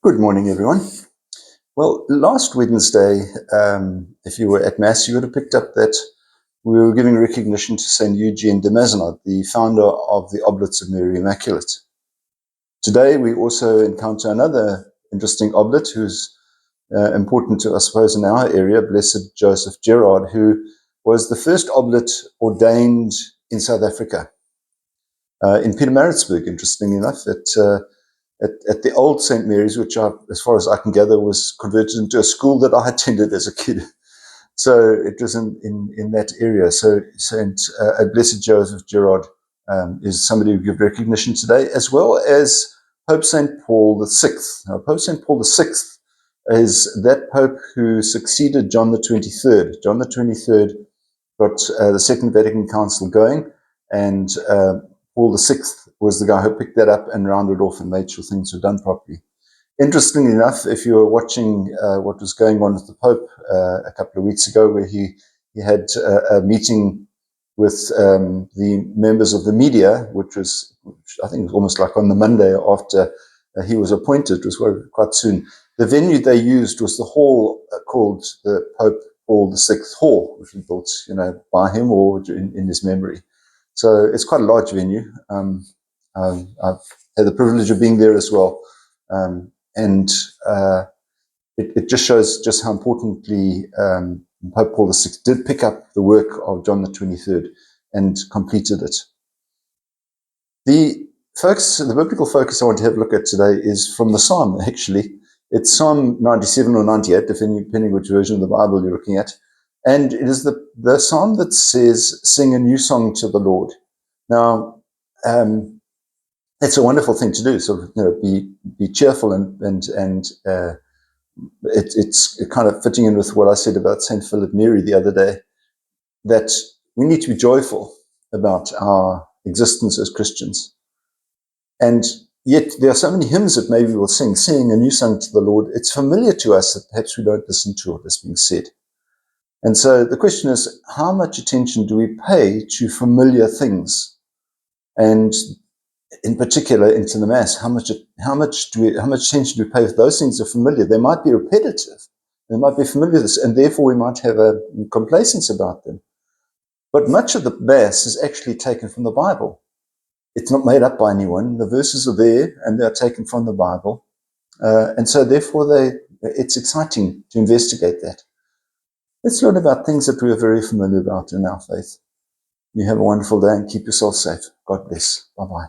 Good morning, everyone. Well, last Wednesday, if you were at Mass, you would have picked up that we were giving recognition to St. Eugene de Mazenod, the founder of the Oblates of Mary Immaculate. Today, we also encounter another interesting oblate who's important to, I suppose, in our area, Blessed Joseph Gerard, who was the first oblate ordained in South Africa, in Pietermaritzburg, interestingly enough. At the old St. Mary's, which as far as I can gather, was converted into a school that I attended as a kid. So it was in that area. So Blessed Joseph Gerard is somebody who gives recognition today, as well as Pope St. Paul VI. Now, Pope St. Paul VI is that Pope who succeeded John the 23rd. John the 23rd got the Second Vatican Council going, and Paul VI was the guy who picked that up and rounded off and made sure things were done properly. Interestingly enough, if you were watching what was going on with the Pope a couple of weeks ago, where he had a meeting with the members of the media, which I think was almost like on the Monday after he was appointed, was quite soon. The venue they used was the hall called the Pope Paul VI Hall, which was built, by him or in his memory. So it's quite a large venue. I've had the privilege of being there as well. And it just shows just how importantly Pope Paul VI did pick up the work of John the 23rd and completed it. The biblical focus I want to have a look at today is from the Psalm, actually. It's Psalm 97 or 98, depending which version of the Bible you're looking at. And it is the Psalm that says, "Sing a new song to the Lord." Now, it's a wonderful thing to do. So, be cheerful and it's kind of fitting in with what I said about St. Philip Neri the other day, that we need to be joyful about our existence as Christians. And yet there are so many hymns that maybe we'll sing a new song to the Lord. It's familiar to us that perhaps we don't listen to what is being said. And so the question is, how much attention do we pay to familiar things? And in particular into the Mass, how much attention do we pay if those things are familiar? They might be repetitive, they might be familiar, and therefore we might have a complacence about them. But much of the Mass is actually taken from the Bible. It's not made up by anyone. The verses are there, and they're taken from the Bible, and so therefore it's exciting to investigate that. Let's learn about things that we are very familiar about in our faith. You have a wonderful day and keep yourself safe. God bless. Bye-bye.